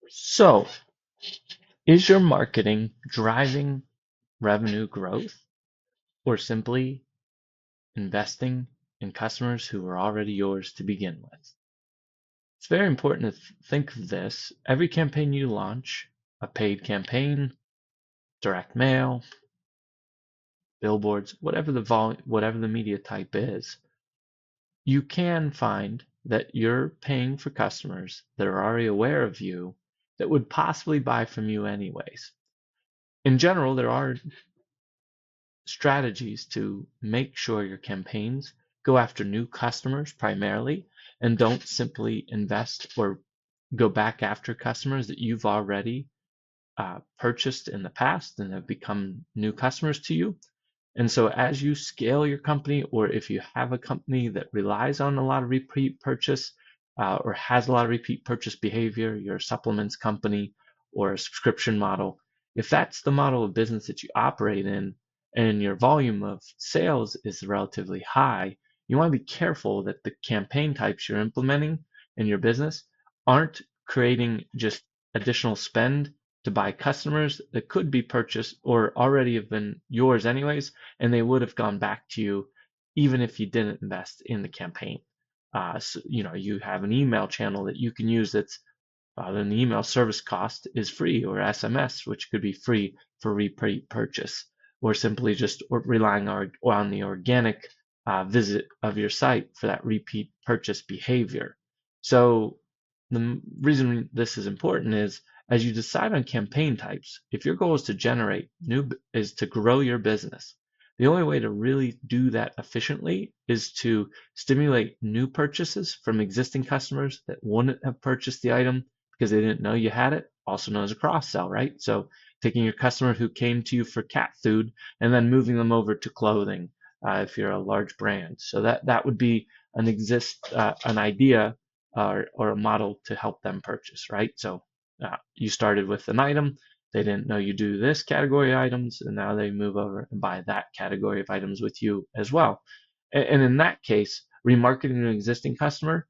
So, is your marketing driving revenue growth or simply investing in customers who are already yours to begin with? It's very important to think of this. Every campaign you launch, a paid campaign, direct mail, billboards, whatever the media type is, you can find that you're paying for customers that are already aware of you that would possibly buy from you anyways. In general, there are strategies to make sure your campaigns go after new customers primarily and don't simply invest or go back after customers that you've already purchased in the past and have become new customers to you. And so as you scale your company, or if you have a company that relies on a lot of repeat purchase or has a lot of repeat purchase behavior, your supplements company or a subscription model, if that's the model of business that you operate in and your volume of sales is relatively high, you want to be careful that the campaign types you're implementing in your business aren't creating just additional spend to buy customers that could be purchased or already have been yours anyways, and they would have gone back to you even if you didn't invest in the campaign. So, you have an email channel that you can use that's then the email service cost is free, or SMS, which could be free for repeat purchase, or simply just relying on the organic visit of your site for that repeat purchase behavior. So the reason this is important is as you decide on campaign types, if your goal is to grow your business, the only way to really do that efficiently is to stimulate new purchases from existing customers that wouldn't have purchased the item because they didn't know you had it, also known as a cross sell, right? So taking your customer who came to you for cat food and then moving them over to clothing if you're a large brand. So that would be an idea or a model to help them purchase, right? So you started with an item, they didn't know you do this category of items, and now they move over and buy that category of items with you as well. And in that case, remarketing to an existing customer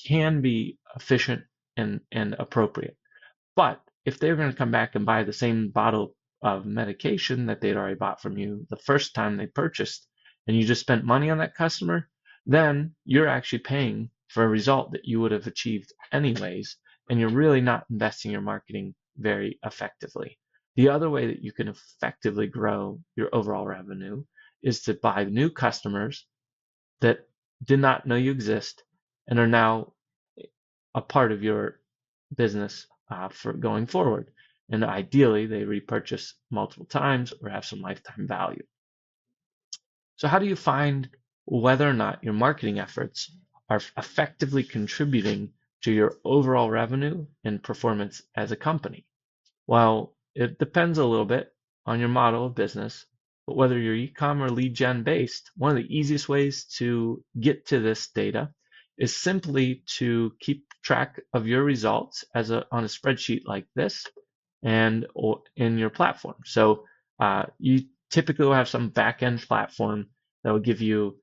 can be efficient and appropriate. But if they're going to come back and buy the same bottle of medication that they'd already bought from you the first time they purchased, and you just spent money on that customer, then you're actually paying for a result that you would have achieved anyways, and you're really not investing your marketing very effectively. The other way that you can effectively grow your overall revenue is to buy new customers that did not know you exist and are now a part of your business for going forward. And ideally, they repurchase multiple times or have some lifetime value. So, how do you find whether or not your marketing efforts are effectively contributing to your overall revenue and performance as a company? Well, it depends a little bit on your model of business, but whether you're e-com or lead gen based, one of the easiest ways to get to this data is simply to keep track of your results on a spreadsheet like this and or in your platform. So you typically will have some back-end platform that will give you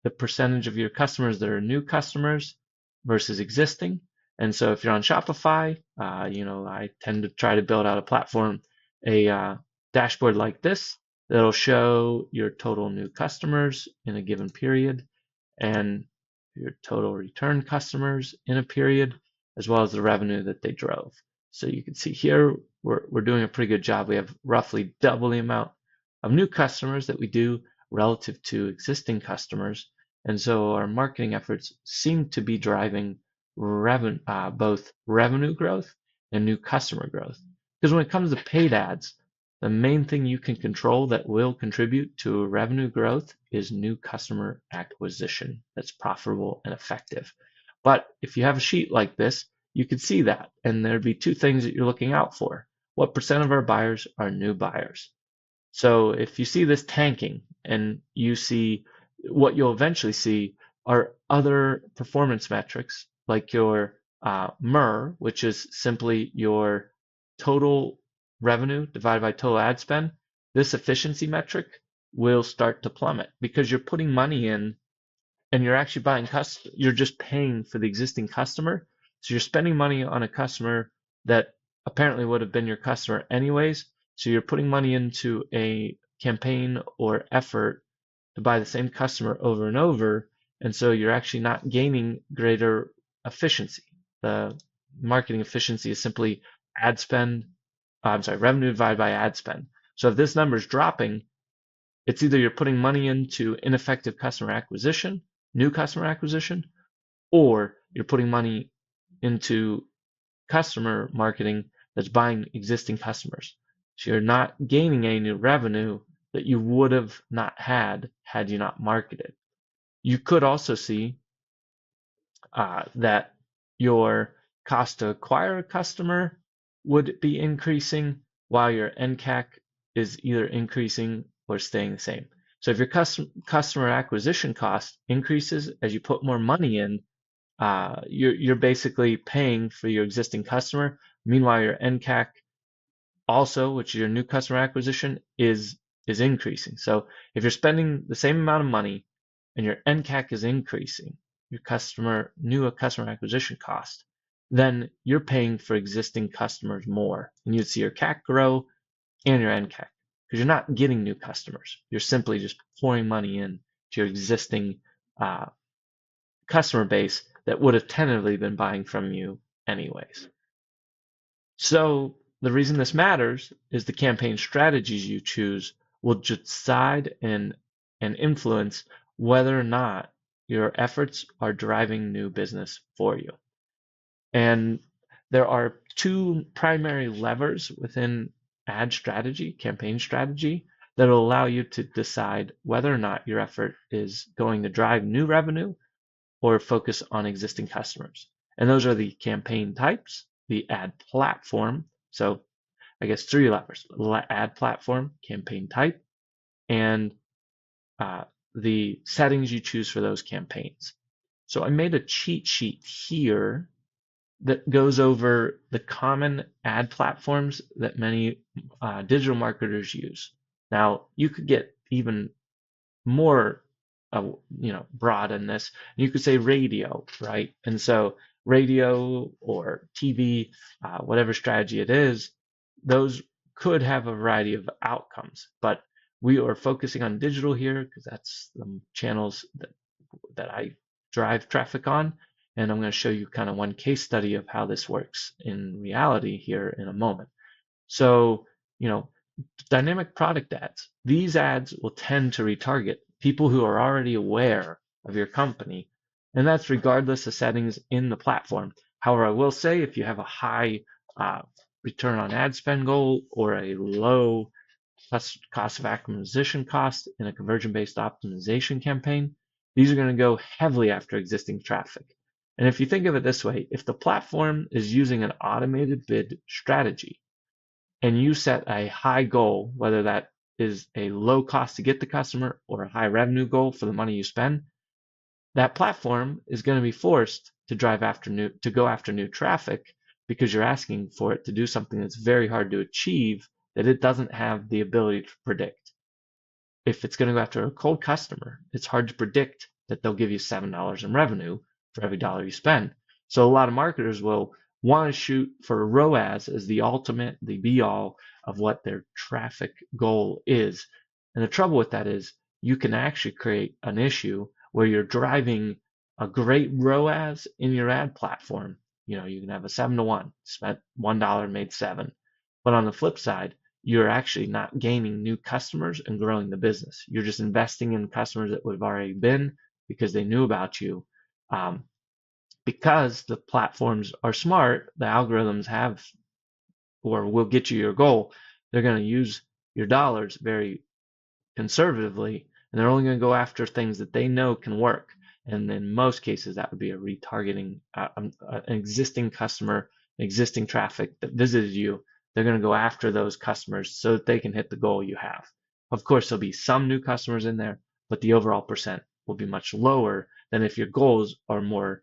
the percentage of your customers that are new customers versus existing. And so if you're on Shopify, I tend to try to build out a platform, a dashboard like this that'll show your total new customers in a given period and your total return customers in a period, as well as the revenue that they drove. So you can see here, we're doing a pretty good job. We have roughly double the amount of new customers that we do relative to existing customers. And so our marketing efforts seem to be driving both revenue growth and new customer growth. Because when it comes to paid ads, the main thing you can control that will contribute to revenue growth is new customer acquisition that's profitable and effective. But if you have a sheet like this, you could see that, and there'd be two things that you're looking out for. What percent of our buyers are new buyers? So if you see this tanking and you see what you'll eventually see are other performance metrics like your MER, which is simply your total revenue divided by total ad spend. This efficiency metric will start to plummet because you're putting money in and you're actually you're just paying for the existing customer. So you're spending money on a customer that apparently would have been your customer anyways. So you're putting money into a campaign or effort to buy the same customer over and over. And so you're actually not gaining greater efficiency. The marketing efficiency is simply ad spend, revenue divided by ad spend. So if this number is dropping, it's either you're putting money into ineffective customer acquisition, new customer acquisition, or you're putting money into customer marketing that's buying existing customers. So you're not gaining any new revenue that you would have not had you not marketed. You could also see that your cost to acquire a customer would be increasing while your NCAC is either increasing or staying the same. So if your customer acquisition cost increases as you put more money in, you're basically paying for your existing customer. Meanwhile, your NCAC also, which is your new customer acquisition, is increasing. So if you're spending the same amount of money and your NCAC is increasing, your new customer acquisition cost, then you're paying for existing customers more. And you'd see your CAC grow and your NCAC because you're not getting new customers. You're simply just pouring money in to your existing customer base that would have tentatively been buying from you anyways. So the reason this matters is the campaign strategies you choose will decide and influence whether or not your efforts are driving new business for you. And there are two primary levers within ad strategy, campaign strategy, that will allow you to decide whether or not your effort is going to drive new revenue or focus on existing customers. And those are the campaign types, the ad platform. So I guess three levers: ad platform, campaign type, and the settings you choose for those campaigns. So I made a cheat sheet here that goes over the common ad platforms that many digital marketers use. Now, you could get even more broad in this. You could say radio, right? And so radio or TV, whatever strategy it is, those could have a variety of outcomes. But we are focusing on digital here because that's the channels that I drive traffic on. And I'm going to show you kind of one case study of how this works in reality here in a moment. So, dynamic product ads. These ads will tend to retarget people who are already aware of your company, and that's regardless of settings in the platform. However, I will say if you have a high return on ad spend goal or a low cost of acquisition cost in a conversion-based optimization campaign, these are going to go heavily after existing traffic. And if you think of it this way, if the platform is using an automated bid strategy, and you set a high goal, whether that is a low cost to get the customer or a high revenue goal for the money you spend, that platform is going to be forced to go after new traffic because you're asking for it to do something that's very hard to achieve that it doesn't have the ability to predict. If it's going to go after a cold customer, it's hard to predict that they'll give you $7 in revenue for every dollar you spend. So a lot of marketers will want to shoot for ROAS as the ultimate, the be all of what their traffic goal is. And the trouble with that is you can actually create an issue where you're driving a great ROAS in your ad platform. You can have a 7-to-1, spent $1, made 7. But on the flip side, you're actually not gaining new customers and growing the business. You're just investing in customers that would have already been because they knew about you. Because the platforms are smart, the algorithms have or will get you your goal. They're going to use your dollars very conservatively, and they're only going to go after things that they know can work. And in most cases, that would be a retargeting an existing customer, existing traffic that visited you. They're going to go after those customers so that they can hit the goal you have. Of course, there'll be some new customers in there, but the overall percent will be much lower than if your goals are more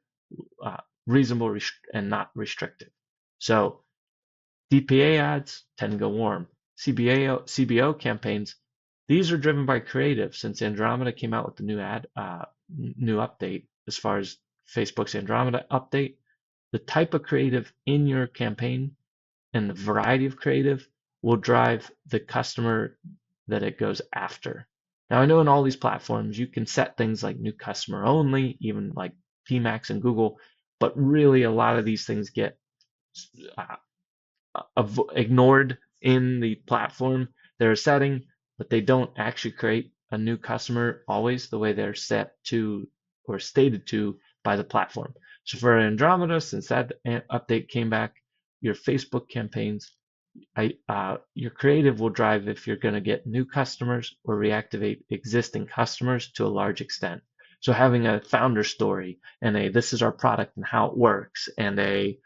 reasonable and not restrictive. So DPA ads tend to go warm. CBO campaigns, these are driven by creative. Since Andromeda came out with the new update as far as Facebook's Andromeda update, the type of creative in your campaign and the variety of creative will drive the customer that it goes after. Now, I know in all these platforms, you can set things like new customer only, even like PMax and Google, but really a lot of these things get uh, ignored in the platform. They're a setting, but they don't actually create a new customer always the way they're set to or stated to by the platform. So for Andromeda, since that update came back, your Facebook campaigns, your creative will drive if you're going to get new customers or reactivate existing customers to a large extent. So having a founder story and a this is our product and how it works and a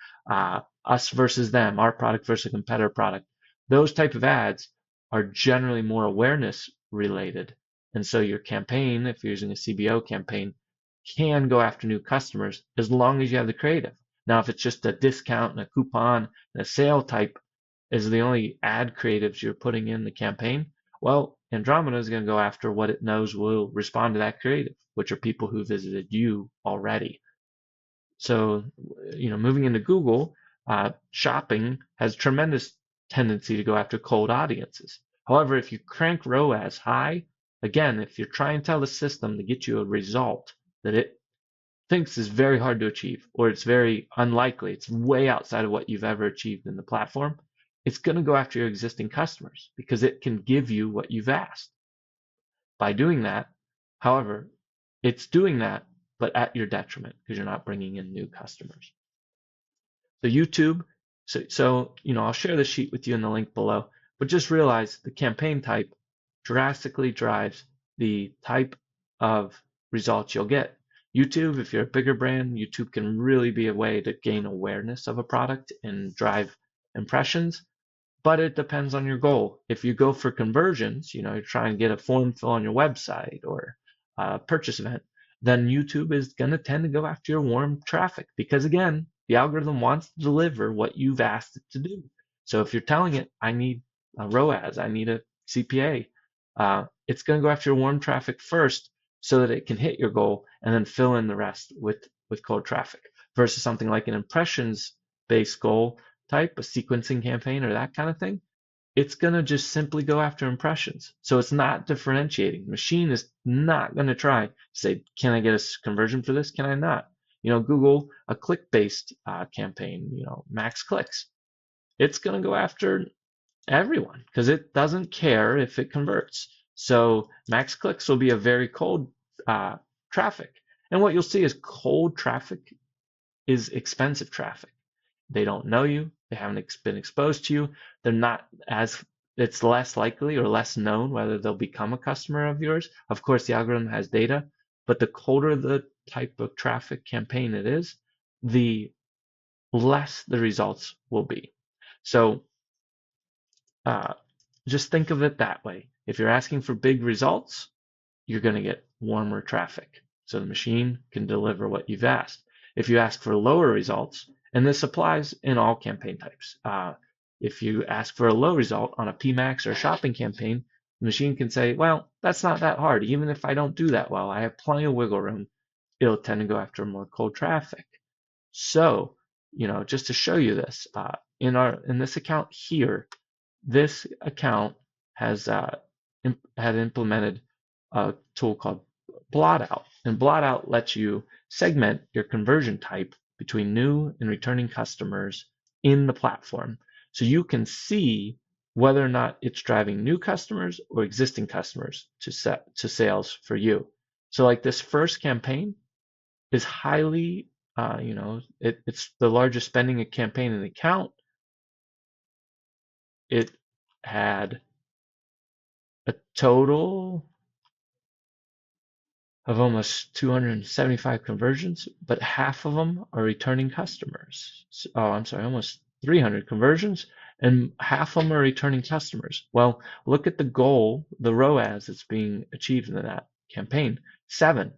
us versus them, our product versus a competitor product, those type of ads are generally more awareness related. And so your campaign, if you're using a CBO campaign, can go after new customers as long as you have the creative. Now, if it's just a discount and a coupon and a sale type is the only ad creatives you're putting in the campaign, well, Andromeda is going to go after what it knows will respond to that creative, which are people who visited you already. So, moving into Google, shopping has tremendous tendency to go after cold audiences. However, if you crank ROAS high, again, if you're trying to tell the system to get you a result that it thinks is very hard to achieve, or it's very unlikely, it's way outside of what you've ever achieved in the platform, it's going to go after your existing customers because it can give you what you've asked. By doing that, however, it's doing that, but at your detriment because you're not bringing in new customers. So YouTube, I'll share the sheet with you in the link below, but just realize the campaign type drastically drives the type of results you'll get. YouTube, if you're a bigger brand, YouTube can really be a way to gain awareness of a product and drive impressions, but it depends on your goal. If you go for conversions, you're trying to get a form fill on your website or a purchase event, then YouTube is going to tend to go after your warm traffic because, again, the algorithm wants to deliver what you've asked it to do. So if you're telling it, I need a ROAS, I need a CPA, it's going to go after your warm traffic first so that it can hit your goal and then fill in the rest with cold traffic versus something like an impressions-based goal type, a sequencing campaign or that kind of thing. It's going to just simply go after impressions. So it's not differentiating. The machine is not going to try to say, can I get a conversion for this? Can I not? Google, a click-based campaign, max clicks. It's going to go after everyone because it doesn't care if it converts. So max clicks will be a very cold traffic. And what you'll see is cold traffic is expensive traffic. They don't know you. They haven't been exposed to you. They're not as, it's less likely or less known whether they'll become a customer of yours. Of course, the algorithm has data, but the colder the type of traffic campaign it is, the less the results will be. So just think of it that way. If you're asking for big results, you're going to get warmer traffic. So the machine can deliver what you've asked. If you ask for lower results, and this applies in all campaign types. If you ask for a low result on a PMax or a shopping campaign, the machine can say, well, that's not that hard. Even if I don't do that well, I have plenty of wiggle room. It'll tend to go after more cold traffic. So, just to show you this, in this account here, this account has had implemented a tool called Blotout. And Blotout lets you segment your conversion type between new and returning customers in the platform. So you can see whether or not it's driving new customers or existing customers to sales for you. So like this first campaign is highly, it's the largest spending a campaign in the account. It had a total of almost 275 conversions, but half of them are returning customers. Almost 300 conversions, and half of them are returning customers. Well, look at the goal, the ROAS that's being achieved in that campaign, 7.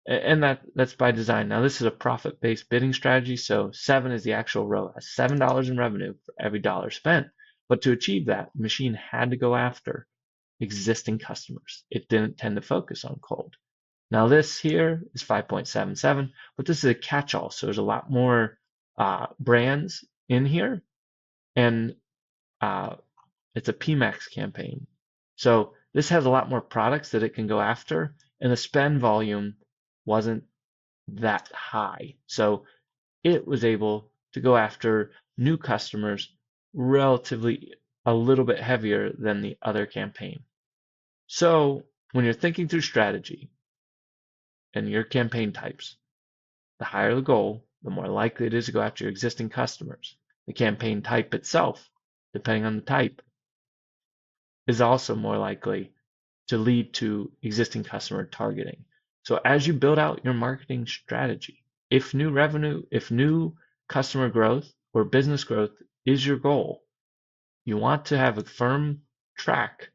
And that's by design. Now, this is a profit-based bidding strategy, so 7 is the actual ROAS, $7 in revenue for every dollar spent. But to achieve that, the machine had to go after existing customers. It didn't tend to focus on cold. Now this here is 5.77, but this is a catch-all, so there's a lot more brands in here. and uh, it's a PMAX campaign. So this has a lot more products that it can go after, and the spend volume wasn't that high. So it was able to go after new customers relatively a little bit heavier than the other campaign. So when you're thinking through strategy and your campaign types, the higher the goal, the more likely it is to go after your existing customers. The campaign type itself, depending on the type, is also more likely to lead to existing customer targeting. So as you build out your marketing strategy, if new customer growth or business growth is your goal, you want to have a firm track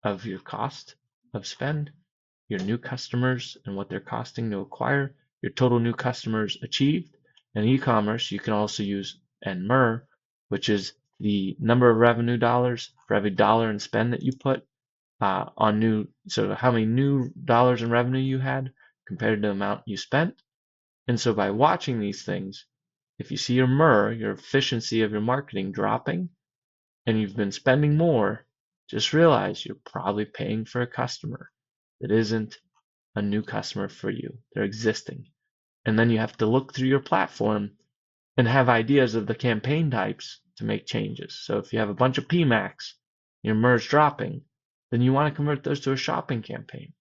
of your cost of spend, your new customers and what they're costing to acquire, your total new customers achieved. In e-commerce, you can also use NMR, which is the number of revenue dollars for every dollar in spend that you put on new, so how many new dollars in revenue you had compared to the amount you spent. And so by watching these things, if you see your MER, your efficiency of your marketing dropping, and you've been spending more, just realize you're probably paying for a customer that isn't a new customer for you. They're existing. And then you have to look through your platform and have ideas of the campaign types to make changes. So if you have a bunch of PMAX, your MER's dropping, then you want to convert those to a shopping campaign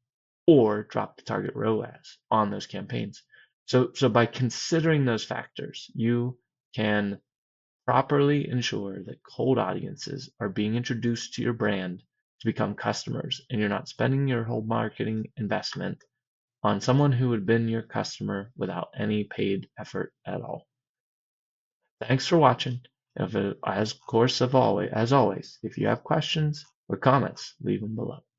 or drop the target ROAS on those campaigns. So by considering those factors, you can properly ensure that cold audiences are being introduced to your brand to become customers, and you're not spending your whole marketing investment on someone who would have been your customer without any paid effort at all. Thanks for watching. As always, if you have questions or comments, leave them below.